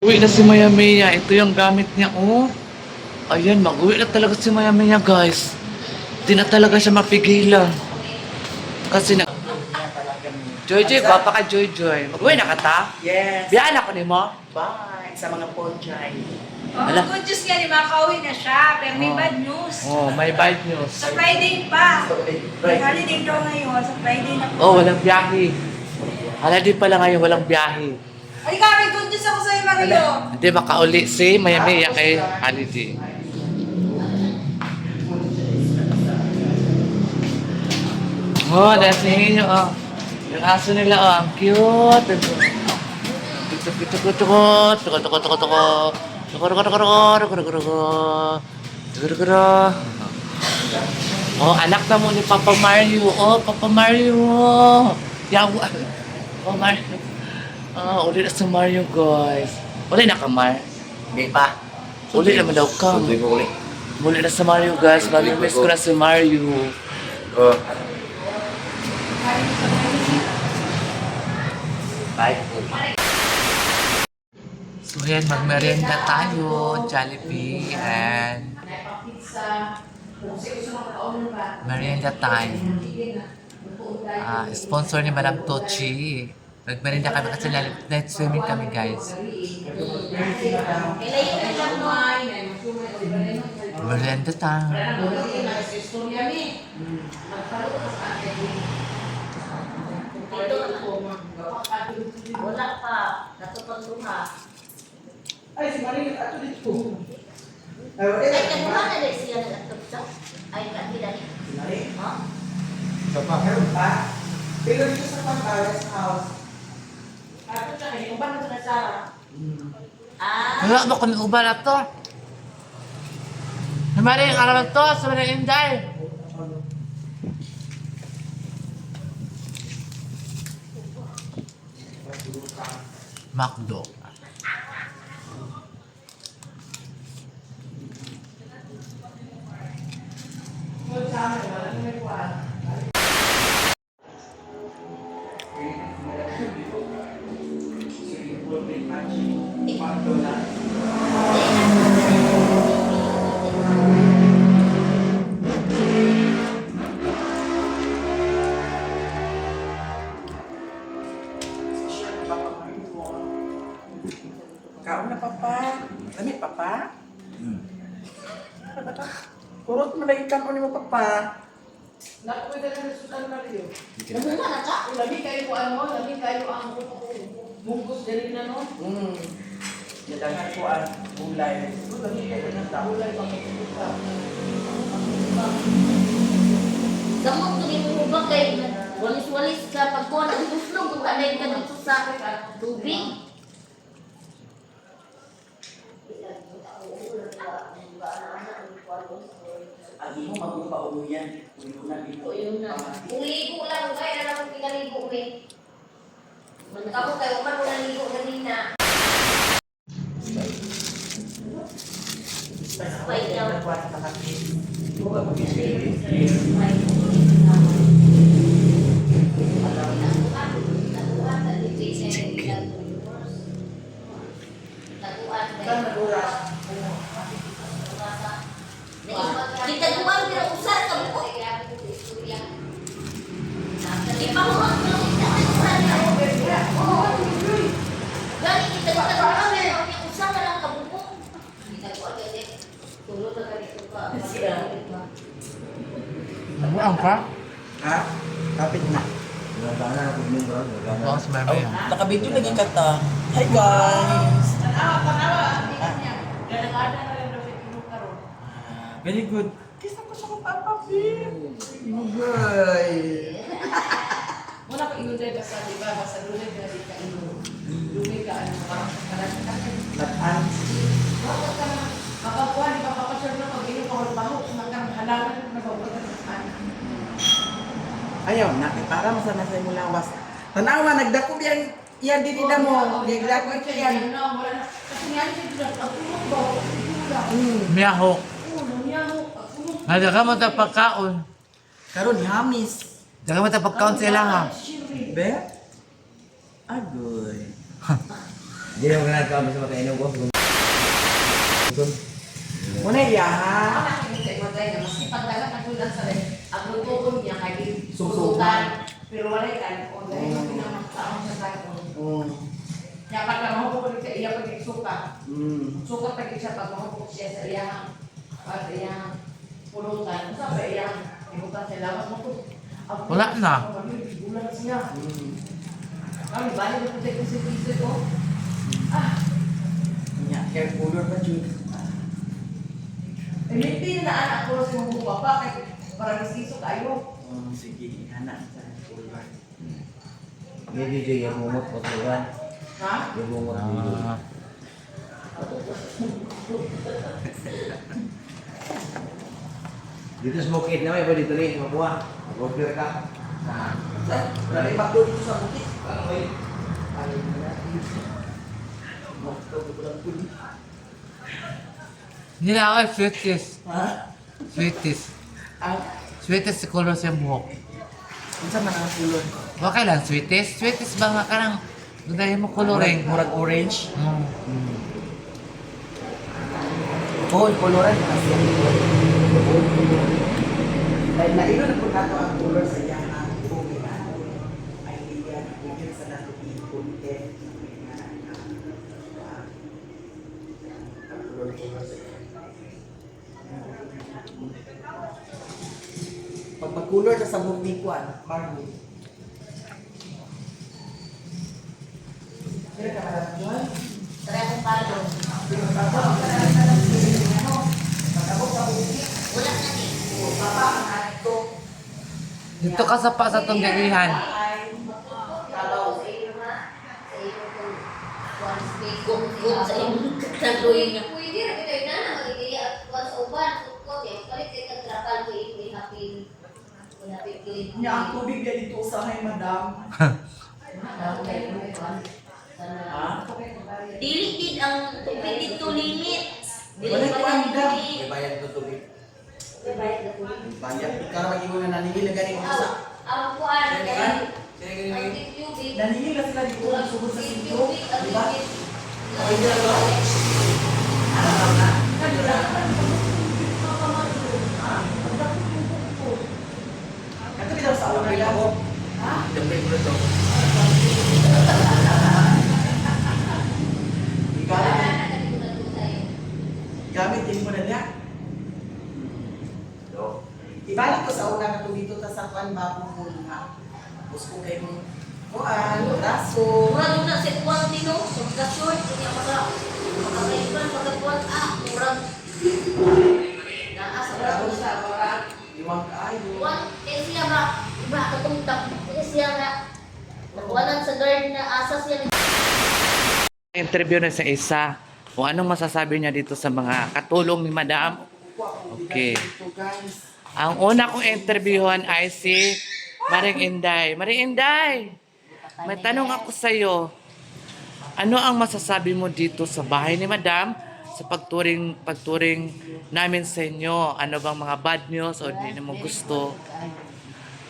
Uwi na si Maya Maya. Ito yung gamit niya, oh. Ayan, mag-uwi na talaga si Maya Maya, guys. Di na talaga siya mapigilan. Kasi na... Joy Joy, gwapa ka Joy Joy. Mag-uwi na ka ta? Yes. Biyan ako ni mo? Bye sa mga ponjay. Oh, Ala. good news nga, di makauwi na siya. Pero may bad news. Oh, may bad news. Sa Friday pa. May holiday daw ngayon. Sa Friday na po. Oh, walang biyahe. Holiday pala ngayon, walang biyahe. Ay, may good news ako sa'yo, Mario. Hindi makauli si Maya Maya kay holiday. Oh, dasingin nyo, oh. Yung aso nila, oh, ang cute. Oh, anak na mo ni Papa Mario. Oh, Papa Mario. Yawa. Oh, Mario. Ah, uli na si Mario, guys. Uli na ka, Mar. Hindi pa. Uli naman daw ka. Sunduin mo ulit. Uli na si Mario, guys. Mami-miss ko na si Mario. Oh. Bye. So, ayan, magmerienda tayo. Jollibee and merienda time. Sponsor ni Madam Tochi. Magmerienda kami kasi night swimming kami, guys. Merienda time. Wala pa. Natupag-luha. Ay, si Marie, ato dito. Ay, kanuha na rin siya nagtupag. Ay, kanila ni. Si Marie? Ha? Ito pa. Meron pa? Pero dito sa Pantales House. Ato siya, uban na sa Sara. Ah, Wala ba kung uba na to? Namari, ang araw na to. Sa mga Inday. Macdo. Kaon na, Papa. Lami, Papa? Kurot mo na yung kaon ni mo, Papa. Nakuha na rin sa Mario. namunga na ka? Lagi kayo ang mungkos din na, no? Yadangan ko ang gulay. Lami kayo ng tao. Gulay pa Samong tuloy mo ba kay walis-walis ka pagkuhan ang tuslog kung anay ka dito sa tubig? Agi mo mag-upa-ulo yan. Ulo na dito. O yun na. Uligo lang, kaya na lang kung pinaligo eh. Manakamo kayo, man mo naligo kanina. Spy daw. Ditaguan pero usar ka buko. Di pa mo ang usar ka buko. Gani kita ditaguan pero usar ka lang ka buko. Ditaguan kasi tulog na ganito ka. Ang pa? Ha? Kapit na. Oo, si Maya Maya. Nakabidyo lagi ka ta. Hi guys! Very good. Kiss ako sa Papa Bim. Bugay. Muna ko inunday basta, di ba? Basta lunay na di ka ino. Lunay ka, ano, parang kalat-kalat. Latan. Bakit ka na, makakuha, di ba? Kapasyon na pag ino ka baho, kumakang halangan na babagay ng anak. Ayaw, para masana sa imong lawas. Tanawa, nagdako biyang yan din na mo. Nagdako ito yan. Kasi nga, hindi ko ang tulog ba? Miyahok. Nadaga mo ta pagkaon. Karon hamis. Daga mo ta pagkaon sa ilang ha. Be? Agoy. Hindi naman ginagawa sa makainom ko. Muna iyaha. Nakakita yung mga na maski pagdagat ang kulang sa rin. Ang lutuon niya kay Susukan. susukan. Pero wala ka. O dahil mo pinamagtaon sa tayo. Kaya pagka mahupok siya, iya pag suka. Suka pag siya pag mahupok siya sa iyang pag iyang pulutan. Sa ba iyang ibutan sa lawas mo po. Wala na. Bulan siya. Kami balik na po sa kisip-kisip ko. Ah, Nya, kaya cooler pa jud. hindi na anak ko sa mga baba kay para misiso kayo. Sige, anak sa cooler. Hindi dito yung mumot paturan. Ha? Yung mumot dito. Dito sa bukid na may dito rin. Makuha. Order ka. Wala yung bakdo dito sa bukit. Hindi na ako sweetest. Ha? Sweetest. Ang Sweetest si color sa buhok. unsa man ang cooler? Okay lang, sweetest. Sweetest ba nga ka lang? Dahil mo coloring. Murag orange. Hmm. Oh, coloran kasi. Dahil nailo na po nato ang color sa iyang buhok na. Ay iya na sa nato i-content. Pag mag-color ka sa buhok ni Juan, Marlon. Kaya ka malang Juan? Tara kong palo. Wala na ni. Dito ka sa pa sa tunggalihan. Kung sa imong kagluyin niya. Pwede ra kita ina na magiging at sa uban ko kay kalit kay katrapal ko happy. Happy clean. Niya ang tubig na dito usahay, madam. Dili din ang tubig dito limit. Wala ko ang dam. May bayad ito tubig. Bayad na po. Banyak ikaw mag-ingon na naningil na ganing usa. Ang kuan kay Sino ganyan ang yun? tubig. Naningil na sila dito ang sugod sa sintro. Ang Diba? tubig. Ito bitaw sa una nila ko. Siyempre ko ito. Gamit din mo na niya. Ibalik ko sa una na dito ta sa kwan bago mo nga. Tapos ko kay mo kuan, braso. Murag na sa kuwan dino, sa short niya maka makaiban pagkuan murag naa sa braso sa para Liwang kaayo. kuwan siya ba iba katong tap siya nga nakuwanan sa guard na asa siya Interview na sa isa. Kung anong masasabi niya dito sa mga katulong ni Madam. Okay. So guys, Ang una kong interviewhan ay si Maring Inday. Maring Inday, may tanong ako sa iyo. Ano ang masasabi mo dito sa bahay ni Madam sa pagturing namin sa inyo? Ano bang mga bad news o hindi mo gusto?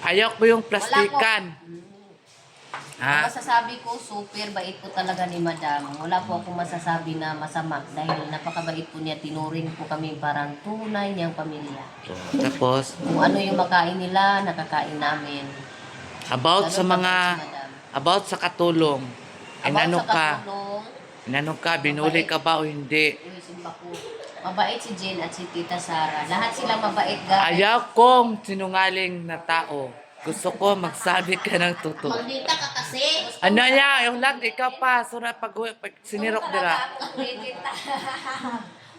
Ayaw ko yung plastikan. Ang Ha? masasabi ko, super bait po talaga ni Madam. Wala po akong masasabi na masama dahil napakabait po niya. Tinuring po kami parang tunay niyang pamilya. Tapos, Kung ano yung makain nila, nakakain namin. about sa Ganun mga, po si Madam. about sa katulong. Inano About sa ka? katulong, Inano ka? Binuli ka ba o hindi? uy, simba ko. Mabait si Jen at si Tita Sara. Lahat sila mabait, guys. Ayaw kong sinungaling na tao. Gusto ko magsabi ka ng totoo. magdita ka kasi Ano niya? Yung lang, ikaw pa. Sura pag sinirok nila.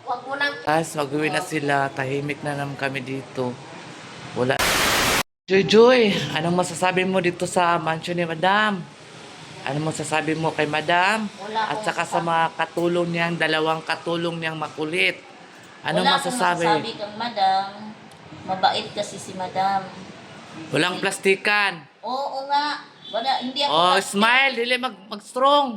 wag mo nang Guys, mag-uwi na sila. Tahimik na naman kami dito. Wala. Joy Joy, anong masasabi mo dito sa mansion ni Madam? Anong masasabi mo kay Madam? Wala At akong saka sa mga katulong niyang, dalawang katulong niyang makulit. Anong Wala akong masasabi? kang Madam. Mabait kasi si Madam. Walang plastikan. Oo nga. Wala, hindi ako Oh, plastic. smile, dili mag-strong.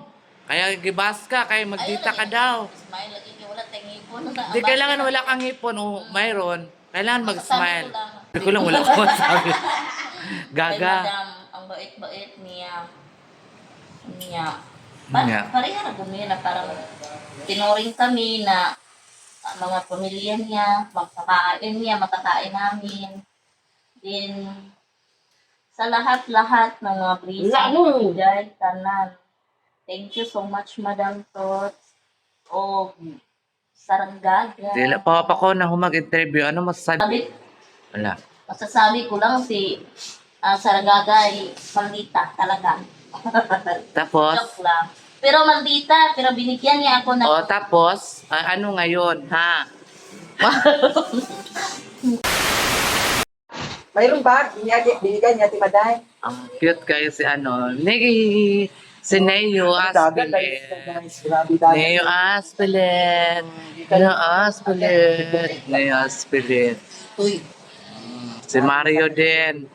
Kaya gibas ka, kaya magdita ka daw. Smile lagi niya, wala tayong ipon. Hindi kailangan wala kang ipon o mayroon. Kailangan mag-smile. Masasabi ko lang. Hindi ko lang wala akong masabi. Kay Gaga. Madam, ang bait-bait niya. Niya. Nga. Pareha na kami na parang tinuring kami na mga pamilya niya, magkakain niya, matakain namin. Then, sa lahat-lahat ng mga blessing, bigay, tanan. Thank you so much, Madam Tots. O, Saranggaga. Dila pa ko na humag-interview. Ano masasabi? Wala. Masasabi ko lang si Saranggaga ay maldita talaga. Tapos? Joke lang. Pero maldita, pero binigyan niya ako ng O tapos, ano ngayon, ha? Mayroon ba? Binigay niya ti Maday. Ang cute kayo si ano, si Neo Aspilet. Neo Aspilet. Neo Aspilet. Neo Aspilet. Uy, Si Mario din.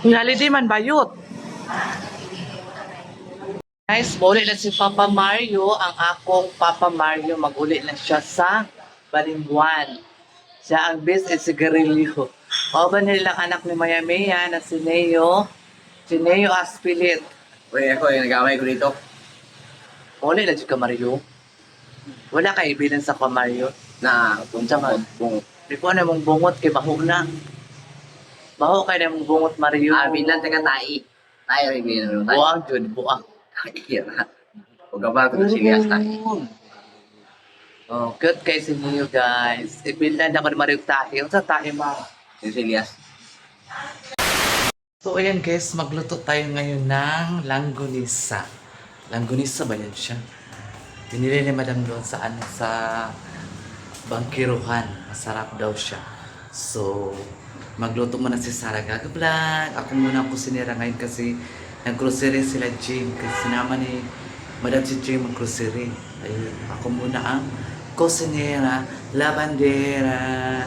Ngali di man bayot. Guys, muli na si Papa Mario, ang akong Papa Mario, maguli na siya sa Balingguan. Siya ang best is sigarilyo. O ba nilang anak ni Maya Maya na si Neo Aspilit. Uy, ako yung nag-away ko dito. Muli na si ka Mario. Wala ka evidence sa ka Mario. Na, Unsa man? bungot. Di ko na mong bungot kay baho na. Baho kay na mong bungot Mario. Amin lang taga tai. Tayo rin yun. Buang jud, buang. Kira. Huwag ka ba ito silias tayo. Oh, good kay si Neo guys. Ibildan ako ni Mario tahi. Unsa tahi ma? Silias. So ayan guys, magluto tayo ngayon ng langgonisa. Langgonisa ba yan siya? Binili ni Madam doon sa ano sa Bangkiruhan. Masarap daw siya. So, magluto muna si Sarah Gagablang. Ako muna ang kusinera ngayon kasi nag-grocery sila Jim. Kasi sinama ni Madam si Jim mag-grocery. Ayun, ako muna ang kusinera, labandera.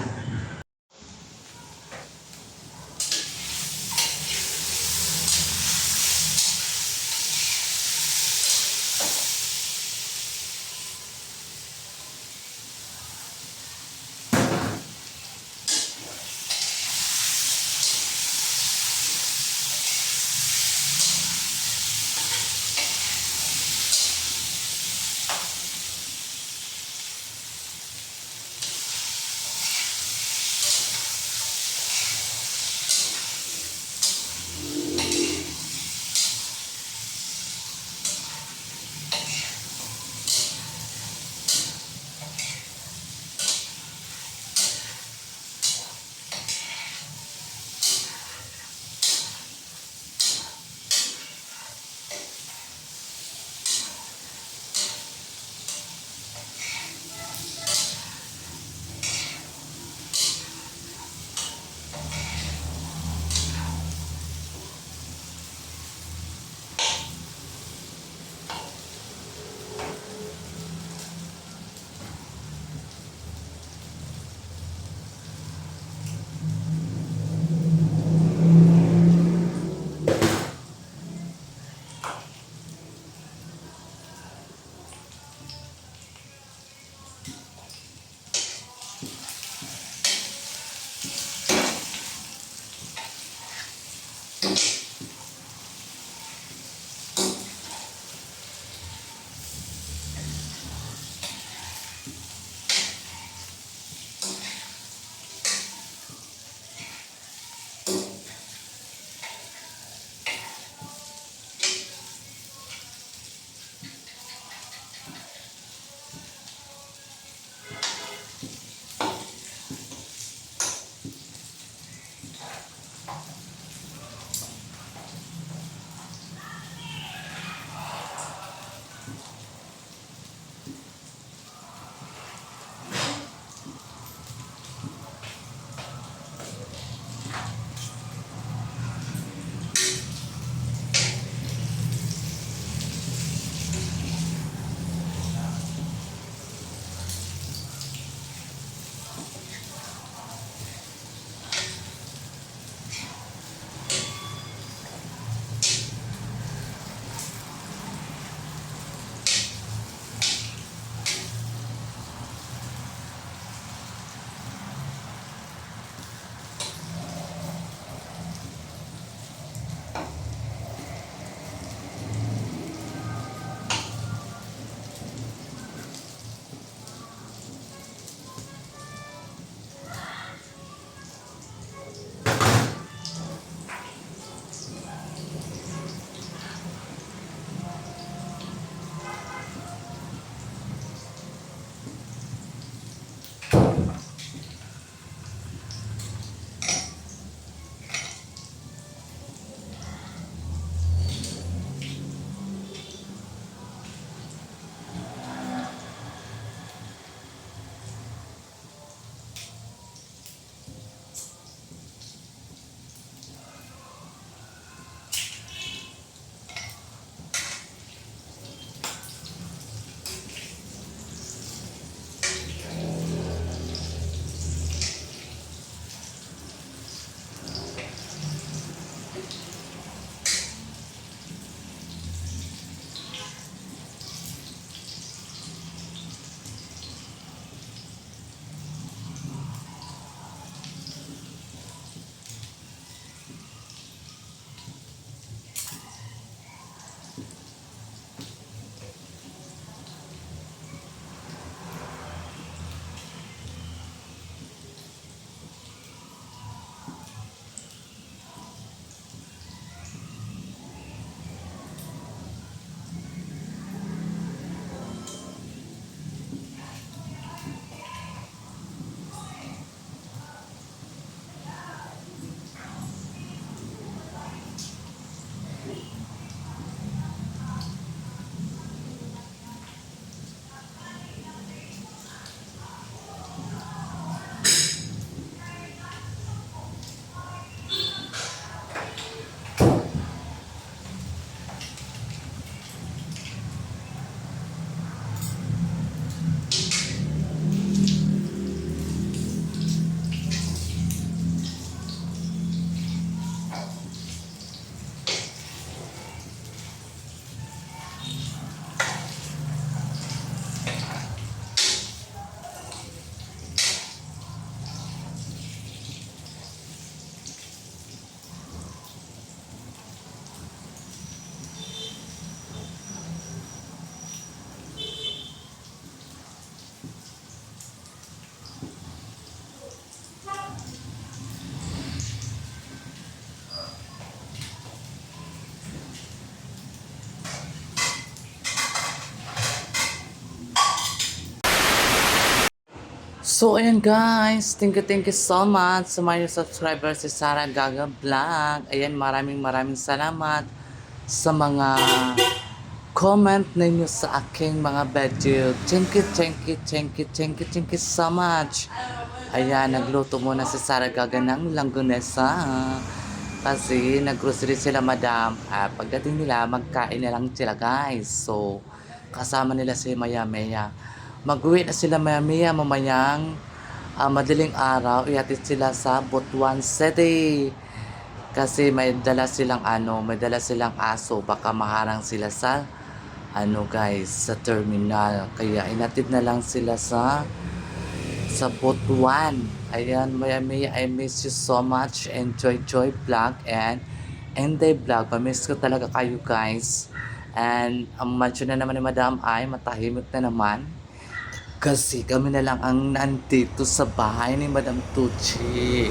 So, ayan guys. Thank you so much sa mga subscribers si Sarah Gaga Vlog. Ayan, maraming salamat sa mga comment ninyo sa aking mga video. Thank you so much. Ayan, nagluto muna si Sarah Gaga ng langgonesa. Kasi nag-grocery sila, madam. Pagdating nila, magkain na lang sila, guys. So, kasama nila si Maya Maya. Mag-uwi na sila Maya Maya mamayang madaling araw. Ihatid sila sa Butuan City. Kasi may dala silang aso. Baka maharang sila sa guys, sa terminal. Kaya inatid na lang sila sa Butuan. Ayan, Maya Maya, I miss you so much. Enjoy Vlog and Enday Vlog. Mamiss ko talaga kayo, guys. And ang mansion na naman ni Madam ay matahimik na naman. Kasi kami na lang ang nandito sa bahay ni Madam Tucci.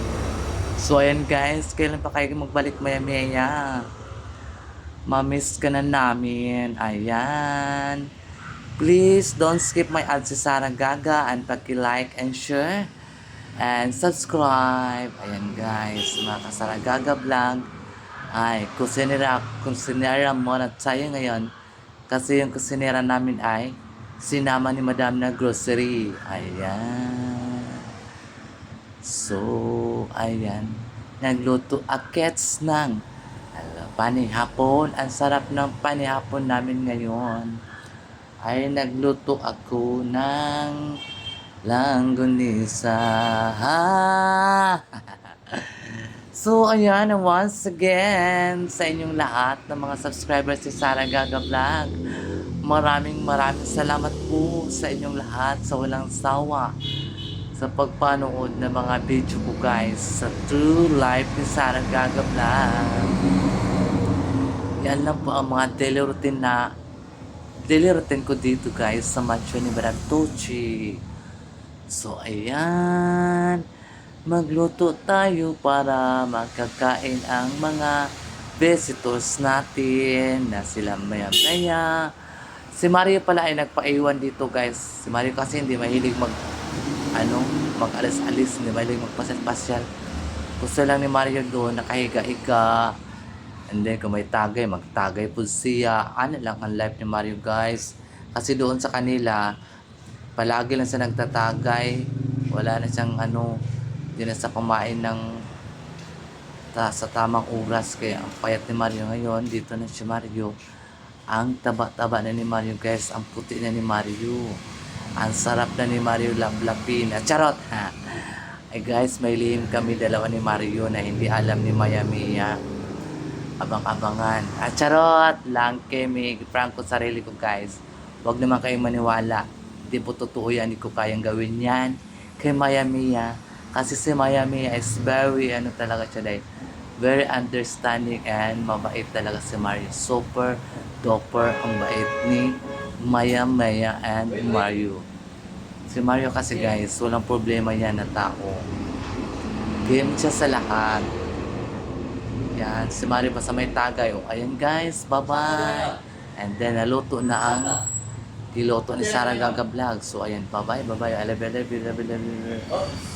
So ayan guys, kailan pa kayo magbalik Maya Maya? Mamiss ka na namin. Ayan. Please don't skip my ads si Sarah Gaga and paki-like and share and subscribe. Ayan guys, mga Sarah Gaga Vlog. Ay, kusinera muna tayo ngayon. Kasi yung kusinera namin ay sinama ni Madam na grocery. Ayan. So, ayan. Nagluto akets ng panihapon. Ang sarap ng panihapon namin ngayon. Ay nagluto ako ng langgonesa. So, ayan, once again, sa inyong lahat ng mga subscribers si Sarah Gaga Vlog. Maraming salamat po sa inyong lahat sa walang sawa sa pagpanood ng mga video ko guys sa True Life ni Sarah Gaga Vlog. Yan lang po ang mga daily routine ko dito guys sa mansion ni Madam Tucci. So ayan, magluto tayo para magkakain ang mga visitors natin na sila Maya Maya. Si Mario pala ay nagpaiwan dito guys. Si Mario kasi hindi mahilig mag-alis-alis, hindi mahilig magpasyal-pasyal. Gusto lang ni Mario doon nakahiga-higa. And then kung may tagay, magtagay po siya. Ano lang ang life ni Mario guys. Kasi doon sa kanila, palagi lang siya nagtatagay. Wala na siyang hindi na sa kumain sa tamang oras. Kaya ang payat ni Mario ngayon, dito na si Mario. Ang taba-taba na ni Mario guys. Ang puti na ni Mario. Ang sarap na ni Mario laplapin. Charot! Ay guys, may lihim kami dalawa ni Mario na hindi alam ni Maya Maya. Abang-abangan. Charot! Lang kami. Prank ko sarili ko guys. Huwag naman kayong maniwala. Hindi po totoo yan. Hindi ko kayang gawin yan kay Maya Maya. Kasi si Maya Maya is very talaga siya dahil very understanding and mabait talaga si Mario. Super duper ang bait ni Maya Maya and Mario. Si Mario kasi guys, walang problema yan na tao. Game siya sa lahat. Yan, si Mario pa sa may tagay. Ayan guys, bye-bye. And then naluto na ang niloto ni Sarah Gaga Vlog. So ayan, bye-bye. I love you.